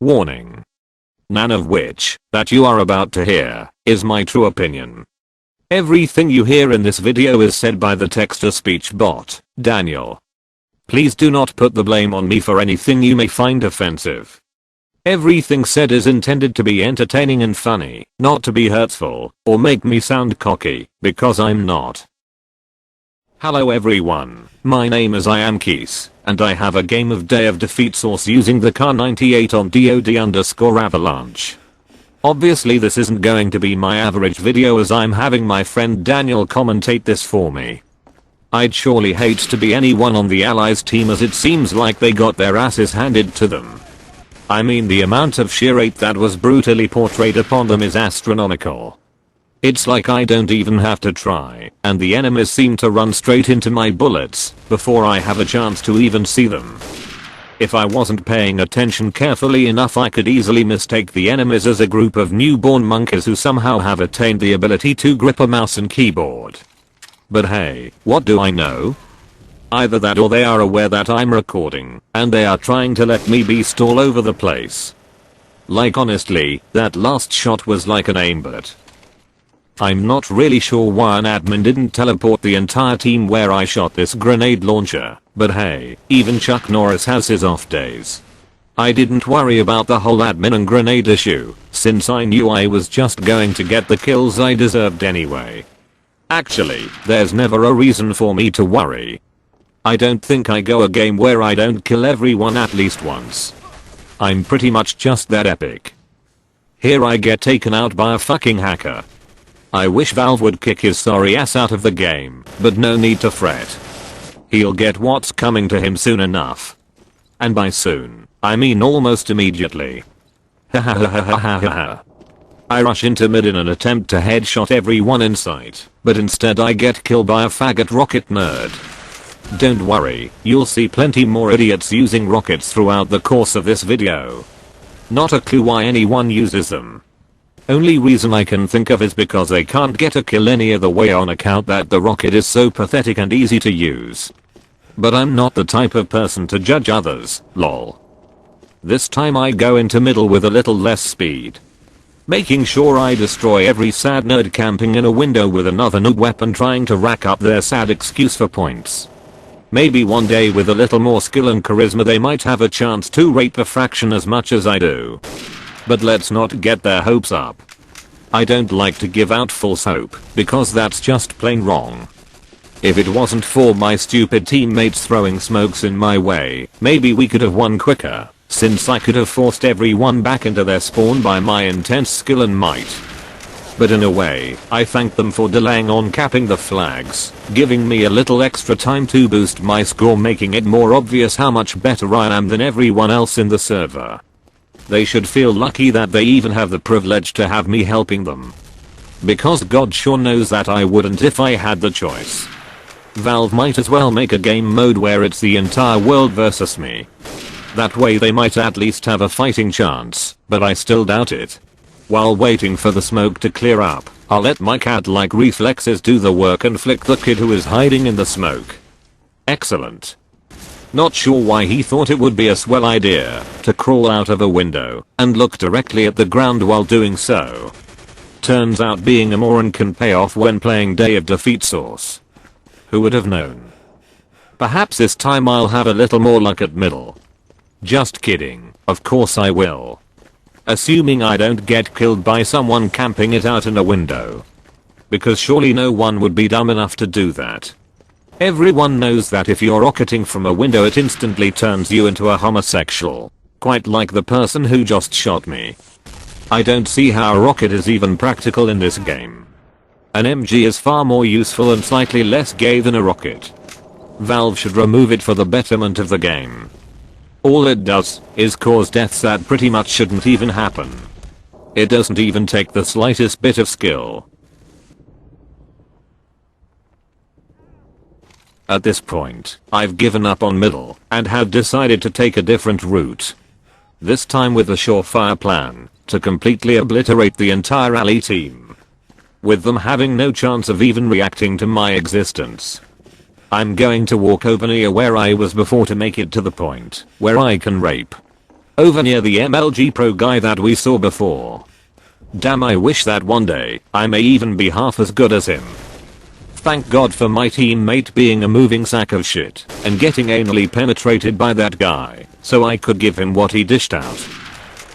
Warning. None of which that you are about to hear is my true opinion. Everything you hear in this video is said by the text-to-speech bot, Daniel. Please do not put the blame on me for anything you may find offensive. Everything said is intended to be entertaining and funny, not to be hurtful or make me sound cocky, because I'm not. Hello everyone, my name is IamKeys, and I have a game of Day of Defeat source using the Kar 98 on DoD_Avalanche. Obviously this isn't going to be my average video as I'm having my friend Daniel commentate this for me. I'd surely hate to be anyone on the Allies team as it seems like they got their asses handed to them. I mean the amount of sheer hate that was brutally portrayed upon them is astronomical. It's like I don't even have to try, and the enemies seem to run straight into my bullets before I have a chance to even see them. If I wasn't paying attention carefully enough I could easily mistake the enemies as a group of newborn monkeys who somehow have attained the ability to grip a mouse and keyboard. But hey, what do I know? Either that or they are aware that I'm recording, and they are trying to let me beast all over the place. Like honestly, that last shot was like an aimbot. I'm not really sure why an admin didn't teleport the entire team where I shot this grenade launcher, but hey, even Chuck Norris has his off days. I didn't worry about the whole admin and grenade issue, since I knew I was just going to get the kills I deserved anyway. Actually, there's never a reason for me to worry. I don't think I go a game where I don't kill everyone at least once. I'm pretty much just that epic. Here I get taken out by a fucking hacker. I wish Valve would kick his sorry ass out of the game, but no need to fret. He'll get what's coming to him soon enough. And by soon, I mean almost immediately. Ha ha ha ha ha ha ha. I rush into mid in an attempt to headshot everyone in sight, but instead I get killed by a faggot rocket nerd. Don't worry, you'll see plenty more idiots using rockets throughout the course of this video. Not a clue why anyone uses them. Only reason I can think of is because they can't get a kill any other way on account that the rocket is so pathetic and easy to use. But I'm not the type of person to judge others, lol. This time I go into middle with a little less speed, making sure I destroy every sad nerd camping in a window with another noob weapon trying to rack up their sad excuse for points. Maybe one day with a little more skill and charisma they might have a chance to rape a fraction as much as I do. But let's not get their hopes up. I don't like to give out false hope, because that's just plain wrong. If it wasn't for my stupid teammates throwing smokes in my way, maybe we could have won quicker, since I could have forced everyone back into their spawn by my intense skill and might. But in a way, I thank them for delaying on capping the flags, giving me a little extra time to boost my score, making it more obvious how much better I am than everyone else in the server. They should feel lucky that they even have the privilege to have me helping them. Because God sure knows that I wouldn't if I had the choice. Valve might as well make a game mode where it's the entire world versus me. That way they might at least have a fighting chance, but I still doubt it. While waiting for the smoke to clear up, I'll let my cat-like reflexes do the work and flick the kid who is hiding in the smoke. Excellent. Not sure why he thought it would be a swell idea to crawl out of a window and look directly at the ground while doing so. Turns out being a moron can pay off when playing Day of Defeat source. Who would have known? Perhaps this time I'll have a little more luck at middle. Just kidding, of course I will. Assuming I don't get killed by someone camping it out in a window. Because surely no one would be dumb enough to do that. Everyone knows that if you're rocketing from a window it instantly turns you into a homosexual. Quite like the person who just shot me. I don't see how a rocket is even practical in this game. An MG is far more useful and slightly less gay than a rocket. Valve should remove it for the betterment of the game. All it does is cause deaths that pretty much shouldn't even happen. It doesn't even take the slightest bit of skill. At this point, I've given up on middle and have decided to take a different route. This time with a surefire plan to completely obliterate the entire ally team, with them having no chance of even reacting to my existence. I'm going to walk over near where I was before to make it to the point where I can rape. Over near the MLG Pro guy that we saw before. Damn, I wish that one day I may even be half as good as him. Thank God for my teammate being a moving sack of shit and getting anally penetrated by that guy so I could give him what he dished out.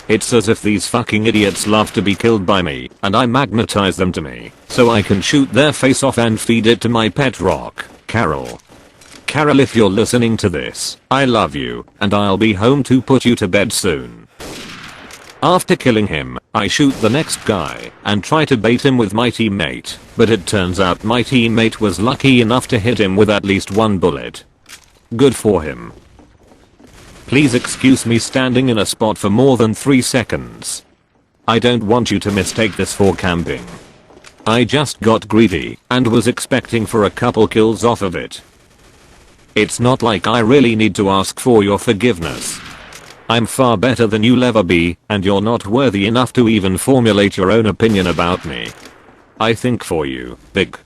It's as if these fucking idiots love to be killed by me and I magnetize them to me so I can shoot their face off and feed it to my pet rock, Carol. Carol, if you're listening to this, I love you and I'll be home to put you to bed soon. After killing him, I shoot the next guy and try to bait him with my teammate, but it turns out my teammate was lucky enough to hit him with at least one bullet. Good for him. Please excuse me standing in a spot for more than 3 seconds. I don't want you to mistake this for camping. I just got greedy and was expecting for a couple kills off of it. It's not like I really need to ask for your forgiveness. I'm far better than you'll ever be, and you're not worthy enough to even formulate your own opinion about me. I think for you, big.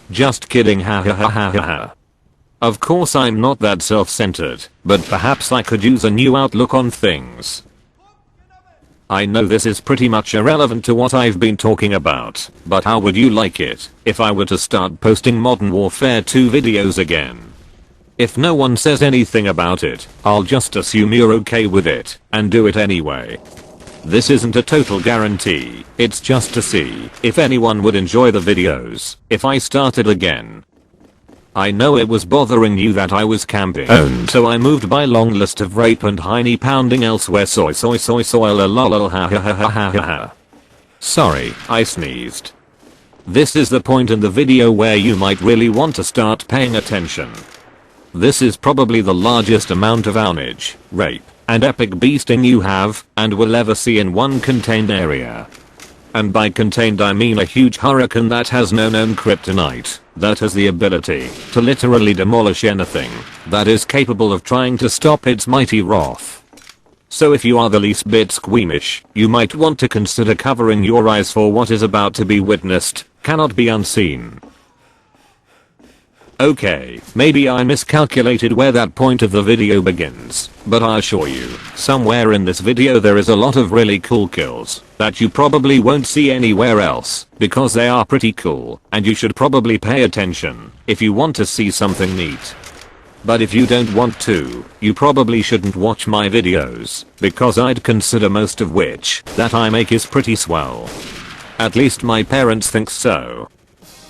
Just kidding, ha ha ha ha ha ha. Of course I'm not that self-centered, but perhaps I could use a new outlook on things. I know this is pretty much irrelevant to what I've been talking about, but how would you like it if I were to start posting Modern Warfare 2 videos again? If no one says anything about it, I'll just assume you're okay with it and do it anyway. This isn't a total guarantee, it's just to see if anyone would enjoy the videos if I started again. I know it was bothering you that I was camping, so I moved my long list of rape and hiney pounding elsewhere. Soy lol ha ha ha ha ha ha. Sorry, I sneezed. This is the point in the video where you might really want to start paying attention. This is probably the largest amount of ownage, rape, and epic beasting you have and will ever see in one contained area. And by contained I mean a huge hurricane that has no known kryptonite, that has the ability to literally demolish anything that is capable of trying to stop its mighty wrath. So if you are the least bit squeamish, you might want to consider covering your eyes for what is about to be witnessed, cannot be unseen. Okay, maybe I miscalculated where that point of the video begins, but I assure you, somewhere in this video there is a lot of really cool kills that you probably won't see anywhere else because they are pretty cool and you should probably pay attention if you want to see something neat. But if you don't want to, you probably shouldn't watch my videos because I'd consider most of which that I make is pretty swell. At least my parents think so.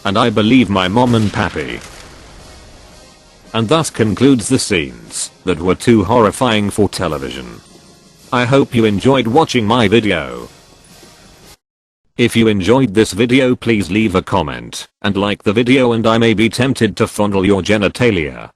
And I believe my mom and pappy. And thus concludes the scenes that were too horrifying for television. I hope you enjoyed watching my video. If you enjoyed this video, please leave a comment and like the video, and I may be tempted to fondle your genitalia.